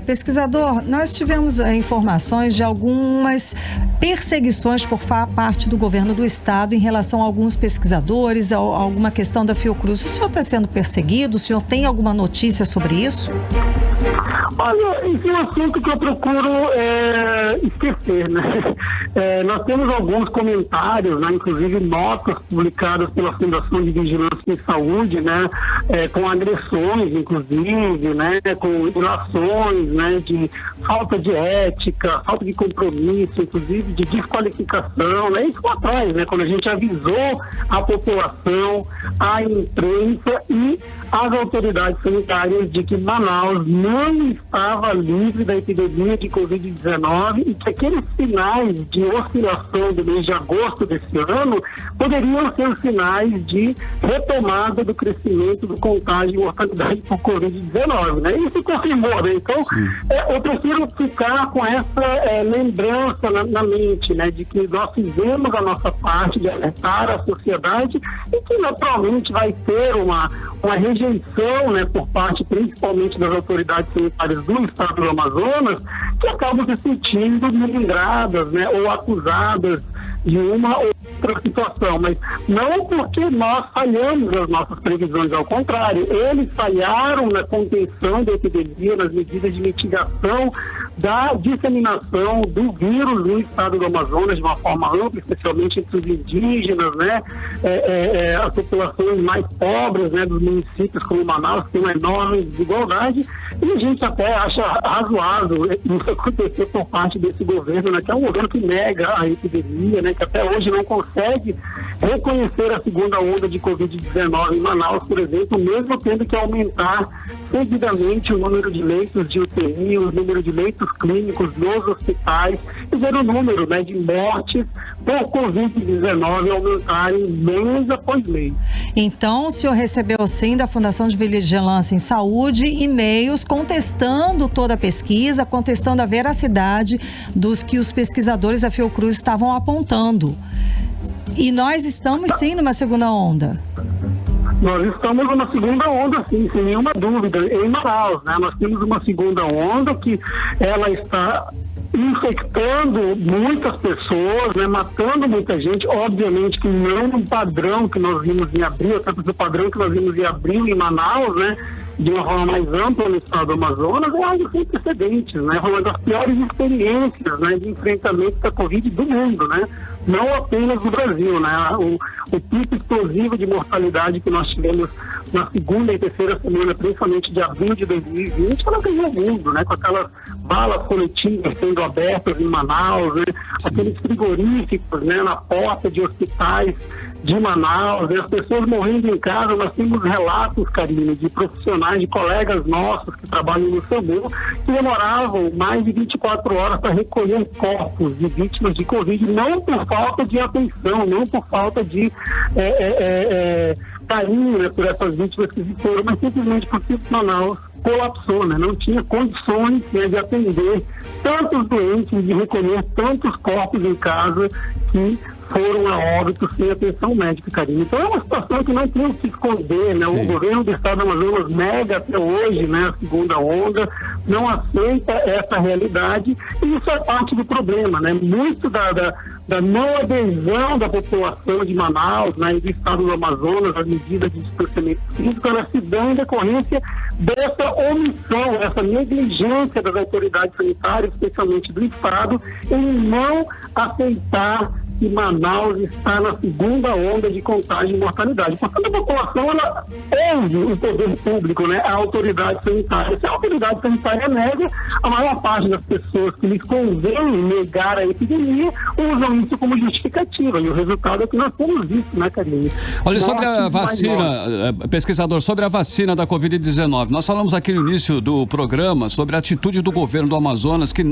Pesquisador, nós tivemos informações de algumas perseguições por parte do governo do estado em relação a alguns pesquisadores, a alguma questão da Fiocruz. O senhor está sendo perseguido? O senhor tem alguma notícia sobre isso? Olha, esse é um assunto que eu procuro esquecer, né? Nós temos alguns comentários, né, inclusive notas publicadas pela Fundação de Vigilância em Saúde, né, com agressões, inclusive, né, com ilações, né, de falta de ética, falta de compromisso, inclusive de desqualificação, né? Isso lá atrás, né, quando a gente avisou a população, a imprensa e as autoridades sanitárias de que Manaus não estava livre da epidemia de Covid-19 e que aqueles sinais de oscilação do mês de agosto desse ano poderiam ser sinais de retomada do crescimento do contágio e mortalidade por Covid-19, né? Isso confirmou, né? Então, eu prefiro ficar com essa lembrança na mente, né? De que nós fizemos a nossa parte de alertar a sociedade e que naturalmente vai ter uma rejeição, né, por parte principalmente das autoridades sanitárias do estado do Amazonas, que acabam se sentindo melindradas, né, ou acusadas de uma ou outra situação, mas não porque nós falhamos as nossas previsões, ao contrário, eles falharam na contenção da epidemia, nas medidas de mitigação da disseminação do vírus no estado do Amazonas de uma forma ampla, especialmente entre os indígenas, né, as populações mais pobres, né, dos municípios como Manaus, que tem uma enorme desigualdade, e a gente até acha razoável isso acontecer por parte desse governo, né, que é um governo que nega a epidemia, né, que até hoje não consegue reconhecer a segunda onda de Covid-19 em Manaus, por exemplo, mesmo tendo que aumentar seguidamente o número de leitos de UTI, o número de leitos clínicos nos hospitais, e ver o número, né, de mortes por Covid-19 aumentarem mês após mês. Então, o senhor recebeu sim da Fundação de Vigilância em Saúde e-mails contestando toda a pesquisa, contestando a veracidade dos que os pesquisadores da Fiocruz estavam apontando. E nós estamos sim numa segunda onda. Nós estamos numa segunda onda, sim, sem nenhuma dúvida, em Manaus, né? Nós temos uma segunda onda que ela está infectando muitas pessoas, né, matando muita gente, obviamente que não no padrão que nós vimos em abril, até porque o padrão que nós vimos em abril em Manaus, né, de uma forma mais ampla no estado do Amazonas, é algo sem precedentes, né, uma das piores experiências, né, de enfrentamento da Covid do mundo, né, não apenas do Brasil, né, o pico explosivo de mortalidade que nós tivemos na segunda e terceira semana, principalmente de abril de 2020, ela ganhou o mundo, né? Com aquelas balas coletivas sendo abertas em Manaus, né? Aqueles frigoríficos, né? Na porta de hospitais de Manaus, né? As pessoas morrendo em casa. Nós temos relatos, Karine, de profissionais, de colegas nossos que trabalham no SAMU, que demoravam mais de 24 horas para recolher corpos de vítimas de Covid, não por falta de atenção, não por falta de carinho, né, por essas vítimas que foram, mas simplesmente porque Manaus colapsou, né? Não tinha condições, né, de atender tantos doentes, de recolher tantos corpos em casa que foram a óbito sem atenção médica, Karine. Então é uma situação que não tem o que esconder, né? O governo do estado do Amazonas nega até hoje, né, a segunda onda, não aceita essa realidade, e isso é parte do problema, né? Muito da não adesão da população de Manaus, né, e do estado do Amazonas, à medida de distanciamento físico, ela se dá em decorrência dessa omissão, essa negligência das autoridades sanitárias, especialmente do estado, em não aceitar que Manaus está na segunda onda de contágio e mortalidade. Portanto, a população, ela ouve o poder público, né, a autoridade sanitária. Se a autoridade sanitária nega, a maior parte das pessoas que lhes convém negar a epidemia usam isso como justificativa. E o resultado é que nós temos isso, né, Karine? Olha, sobre a vacina, pesquisador, sobre a vacina da Covid-19, nós falamos aqui no início do programa sobre a atitude do governo do Amazonas, que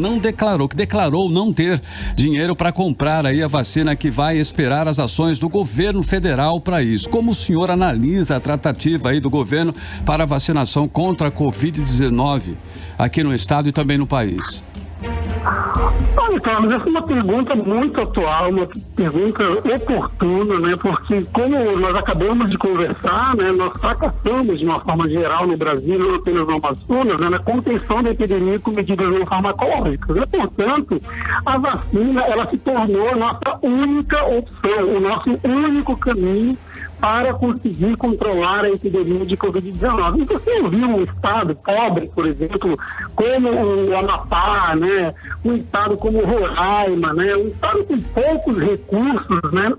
declarou não ter dinheiro para comprar aí a vacina, que vai esperar as ações do governo federal para isso. Como o senhor analisa a tratativa aí do governo para a vacinação contra a Covid-19 aqui no estado e também no país? Olha, Carlos, essa é uma pergunta muito atual, uma pergunta oportuna, né? Porque como nós acabamos de conversar, né, nós fracassamos de uma forma geral no Brasil, não apenas no Amazonas, né, na contenção da epidemia com medidas não farmacológicas. E, portanto, a vacina, ela se tornou a nossa única opção, o nosso único caminho para conseguir controlar a epidemia de Covid-19. E você viu um estado pobre, por exemplo, como o Amapá, né? Um estado como Roraima, né? Um estado com poucos recursos, né?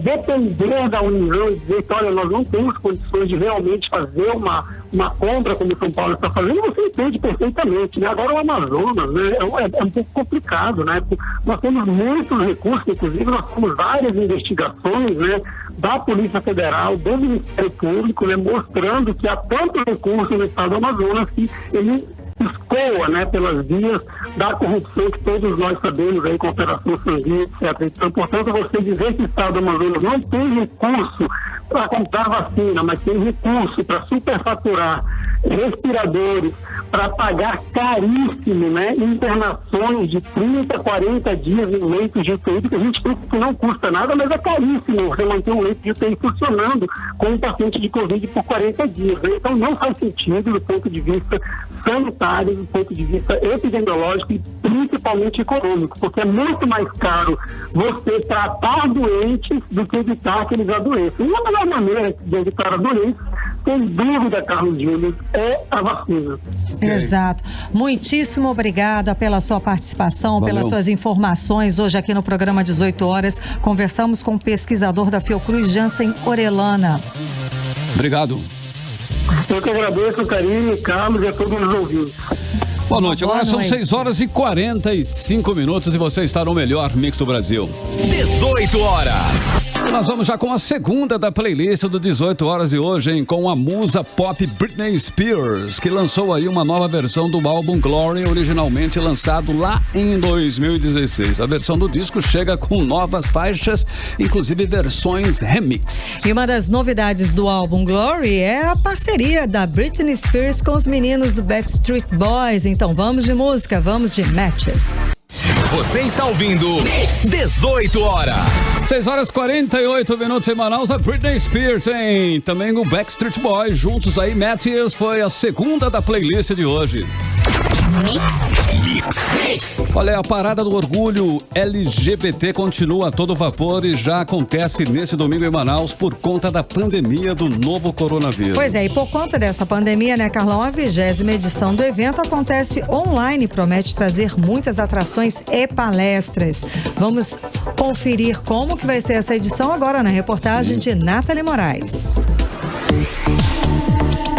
Depender da União e dizer que, olha, nós não temos condições de realmente fazer uma compra como São Paulo está fazendo, você entende perfeitamente, né? Agora o Amazonas, né? É um pouco complicado, né? Nós temos muitos recursos, inclusive nós temos várias investigações, né, da Polícia Federal, do Ministério Público, né, mostrando que há tanto recurso no estado do Amazonas que ele escoa, né, pelas vias da corrupção que todos nós sabemos aí, com operação sanguínea, etc. Então, portanto, você dizer que o estado do Amazonas não tem recurso para comprar vacina, mas tem recurso para superfaturar respiradores, para pagar caríssimo, né, internações de 30, 40 dias em leitos de UTI, que a gente pensa que não custa nada, mas é caríssimo você manter um leito de UTI funcionando com um paciente de Covid por 40 dias. Né? Então não faz sentido do ponto de vista sanitário, do ponto de vista epidemiológico e principalmente econômico, porque é muito mais caro você tratar doentes do que evitar que eles adoeçam. E a melhor maneira de evitar a doença, sem dúvida, Carlos Júnior, é a vacina. Exato. Muitíssimo obrigada pela sua participação, pelas suas informações hoje aqui no programa 18 horas. Conversamos com o pesquisador da Fiocruz, Jansen Orellana. Obrigado. Eu que agradeço, Karine, Carlos e a todos os ouvintes. Boa noite, agora são 6 horas e 45 minutos e você está no melhor mix do Brasil. 18 horas. Nós vamos já com a segunda da playlist do 18 horas de hoje, hein? Com a musa pop Britney Spears, que lançou aí uma nova versão do álbum Glory, originalmente lançado lá em 2016. A versão do disco chega com novas faixas, inclusive versões remix. E uma das novidades do álbum Glory é a parceria da Britney Spears com os meninos do Backstreet Boys. Então vamos de música, vamos de Matches. Você está ouvindo 18 horas. 6 horas 48 minutos em Manaus, a Britney Spears, hein? Também o Backstreet Boys, juntos aí, Matches, foi a segunda da playlist de hoje. Mix. Olha, a parada do orgulho LGBT continua a todo vapor e já acontece nesse domingo em Manaus por conta da pandemia do novo coronavírus. Pois é, e por conta dessa pandemia, né, Carlão, a 20ª edição do evento acontece online e promete trazer muitas atrações e palestras. Vamos conferir como que vai ser essa edição agora na reportagem de Nathalie Moraes.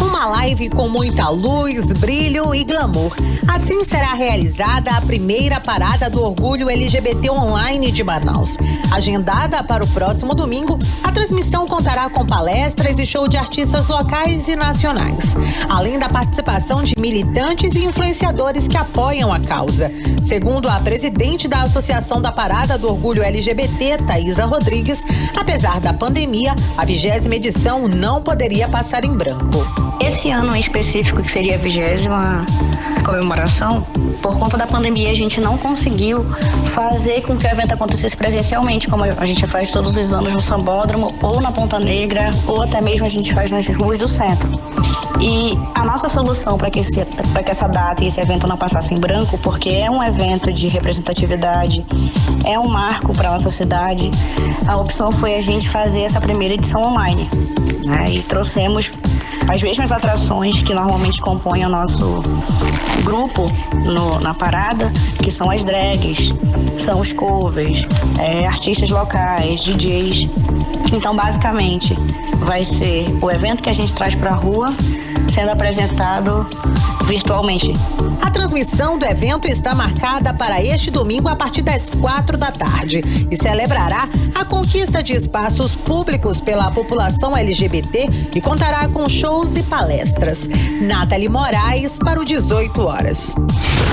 Uma live com muita luz, brilho e glamour. Assim será realizada a primeira parada do Orgulho LGBT Online de Manaus. Agendada para o próximo domingo, a transmissão contará com palestras e show de artistas locais e nacionais, além da participação de militantes e influenciadores que apoiam a causa. Segundo a presidente da Associação da Parada do Orgulho LGBT, Thaisa Rodrigues, apesar da pandemia, a 20ª edição não poderia passar em branco. Esse ano em específico, que seria a 20ª comemoração, por conta da pandemia a gente não conseguiu fazer com que o evento acontecesse presencialmente, como a gente faz todos os anos no Sambódromo, ou na Ponta Negra, ou até mesmo a gente faz nas ruas do centro. E a nossa solução para que essa data e esse evento não passasse em branco, porque é um evento de representatividade, é um marco para a nossa cidade, a opção foi a gente fazer essa primeira edição online, né? E trouxemos as mesmas atrações que normalmente compõem o nosso grupo na parada, que são as drags, são os covers, artistas locais, DJs. Então, basicamente, vai ser o evento que a gente traz para a rua sendo apresentado virtualmente. A transmissão do evento está marcada para este domingo a partir das 4 da tarde e celebrará a conquista de espaços públicos pela população LGBT e contará com shows e palestras. Nathalie Moraes para o 18 horas.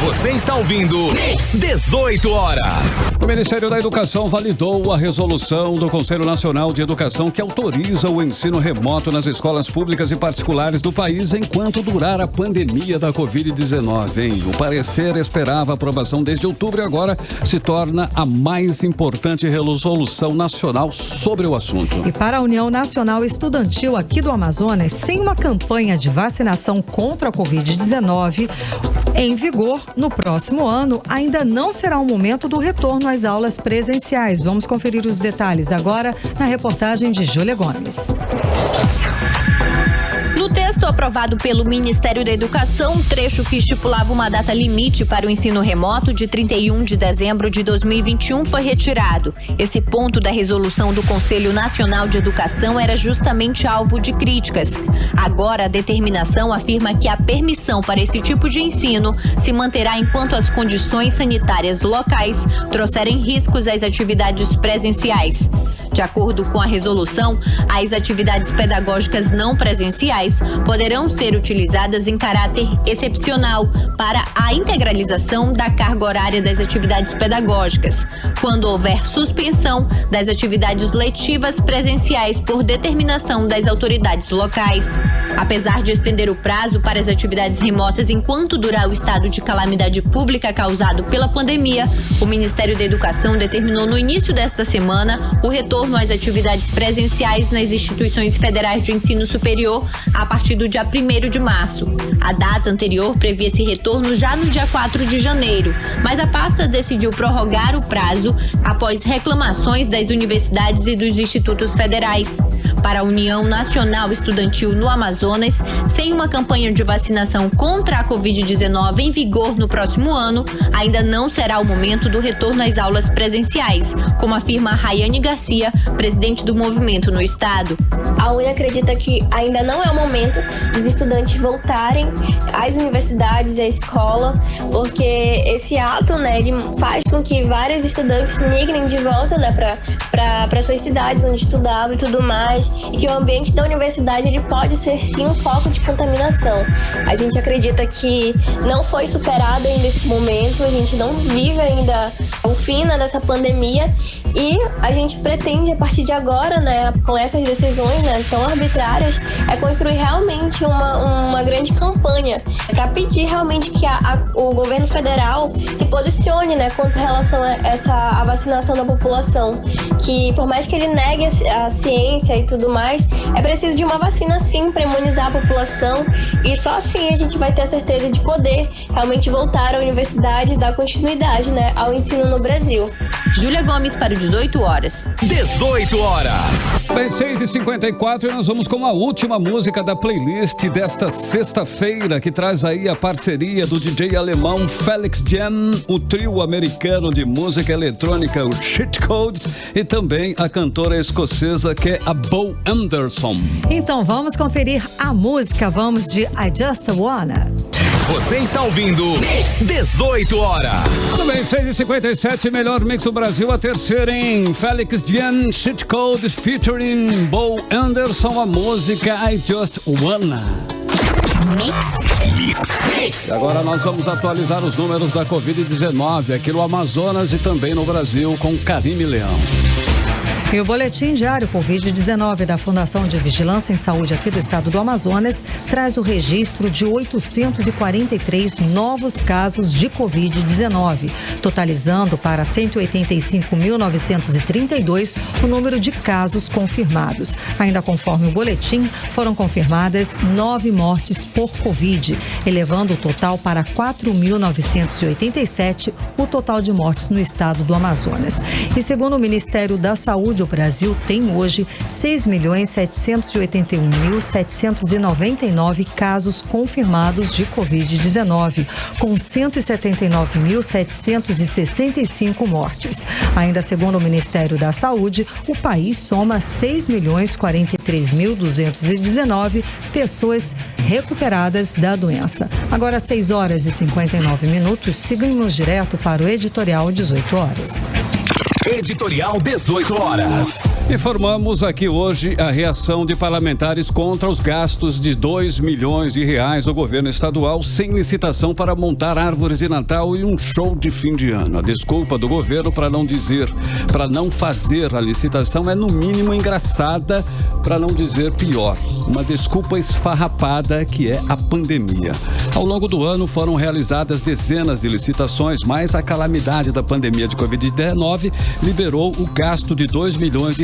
Você está ouvindo 18 horas. O Ministério da Educação validou a resolução do Conselho Nacional de Educação que autoriza o ensino remoto nas escolas públicas e particulares do país enquanto durar a pandemia da Covid-19. O parecer esperava aprovação desde outubro e agora se torna a mais importante resolução nacional sobre o assunto. E para a União Nacional Estudantil aqui do Amazonas, sem uma campanha de vacinação contra a Covid-19 em vigor no próximo ano, ainda não será o momento do retorno às aulas presenciais. Vamos conferir os detalhes agora na reportagem de Júlia Gomes. No texto aprovado pelo Ministério da Educação, um trecho que estipulava uma data limite para o ensino remoto de 31 de dezembro de 2021 foi retirado. Esse ponto da resolução do Conselho Nacional de Educação era justamente alvo de críticas. Agora, a determinação afirma que a permissão para esse tipo de ensino se manterá enquanto as condições sanitárias locais trouxerem riscos às atividades presenciais. De acordo com a resolução, as atividades pedagógicas não presenciais poderão ser utilizadas em caráter excepcional para a integralização da carga horária das atividades pedagógicas, quando houver suspensão das atividades letivas presenciais por determinação das autoridades locais. Apesar de estender o prazo para as atividades remotas enquanto durar o estado de calamidade pública causado pela pandemia, o Ministério da Educação determinou no início desta semana o retorno às atividades presenciais nas instituições federais de ensino superior a partir do dia 1º de março. A data anterior previa esse retorno já no dia 4 de janeiro, mas a pasta decidiu prorrogar o prazo após reclamações das universidades e dos institutos federais. Para a União Nacional Estudantil no Amazonas, sem uma campanha de vacinação contra a Covid-19 em vigor no próximo ano, ainda não será o momento do retorno às aulas presenciais, como afirma Rayane Garcia, presidente do movimento no estado. A UNE acredita que ainda não é o momento dos estudantes voltarem às universidades, à escola, porque esse ato, né, ele faz com que vários estudantes migrem de volta, né, para suas cidades onde estudavam e tudo mais, e que o ambiente da universidade ele pode ser sim um foco de contaminação. A gente acredita que não foi superado ainda esse momento, a gente não vive ainda o fim, né, dessa pandemia, e a gente pretende a partir de agora, né, com essas decisões, né, tão arbitrárias, é construir realmente uma grande campanha para pedir realmente que o governo federal se posicione, né, quanto em relação a vacinação da população, que por mais que ele negue a ciência e tudo mais, é preciso de uma vacina sim para imunizar a população, e só assim a gente vai ter a certeza de poder realmente voltar à universidade e dar continuidade, né, ao ensino no Brasil. Júlia Gomes para o 18 horas. 18 horas. Bem, 6h54 e nós vamos com a última música da playlist desta sexta-feira, que traz aí a parceria do DJ alemão Felix Jam, o trio americano de música eletrônica, o Cheat Codes, e também a cantora escocesa que é a Bo Anderson. Então vamos conferir a música, vamos de I Just Wanna. Você está ouvindo 18 horas. Tudo bem, 6h57, melhor mix do Brasil, a terceira em Felix Jam, Cheat Code, featuring Bo Anderson, a música I Just Wanna. Mix. E agora nós vamos atualizar os números da Covid-19 aqui no Amazonas e também no Brasil com Karime Leão. E o Boletim Diário Covid-19 da Fundação de Vigilância em Saúde aqui do estado do Amazonas traz o registro de 843 novos casos de Covid-19, totalizando para 185.932 o número de casos confirmados. Ainda conforme o boletim, foram confirmadas 9 mortes por Covid, elevando o total para 4.987 o total de mortes no estado do Amazonas. E segundo o Ministério da Saúde, o Brasil tem hoje 6.781.799 casos confirmados de Covid-19, com 179.765 mortes. Ainda segundo o Ministério da Saúde, o país soma 6.043.219 pessoas recuperadas da doença. Agora 6h59, seguimos direto para o Editorial 18 horas. Editorial 18 horas. Informamos aqui hoje a reação de parlamentares contra os gastos de R$2 milhões do governo estadual sem licitação para montar árvores de Natal e um show de fim de ano. A desculpa do governo para não fazer a licitação é no mínimo engraçada, para não dizer pior. Uma desculpa esfarrapada que é a pandemia. Ao longo do ano foram realizadas dezenas de licitações, mas a calamidade da pandemia de Covid-19 liberou o gasto de R$2 milhões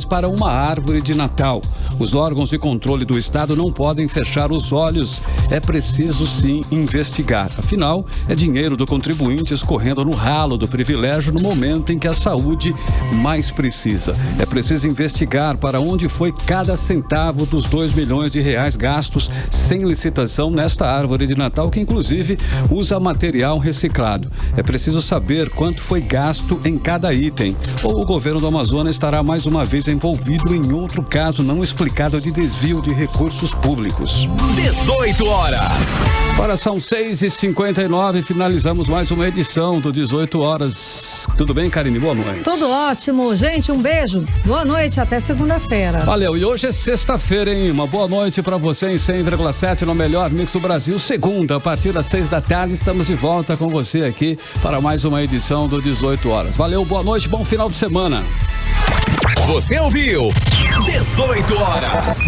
para uma árvore de Natal. Os órgãos de controle do estado não podem fechar os olhos. É preciso sim investigar. Afinal, é dinheiro do contribuinte escorrendo no ralo do privilégio no momento em que a saúde mais precisa. É preciso investigar para onde foi cada centavo dos R$2 milhões gastos sem licitação nesta árvore de Natal, que inclusive usa material reciclado. É preciso saber quanto foi gasto em cada item, ou o governo do Amazonas estará mais uma vez envolvido em outro caso não explicado de desvio de recursos públicos. 18 horas. Agora são 6h59, finalizamos mais uma edição do 18 horas. Tudo bem, Karine? Boa noite. Tudo ótimo. Gente, um beijo. Boa noite, até segunda-feira. Valeu. E hoje é sexta-feira, hein? Uma boa noite pra você em 100,7 no melhor mix do Brasil. Segunda, a partir das 6 da tarde, estamos de volta com você aqui para mais uma edição do 18 horas. Valeu, boa noite, bom final de semana. Você ouviu 18 horas.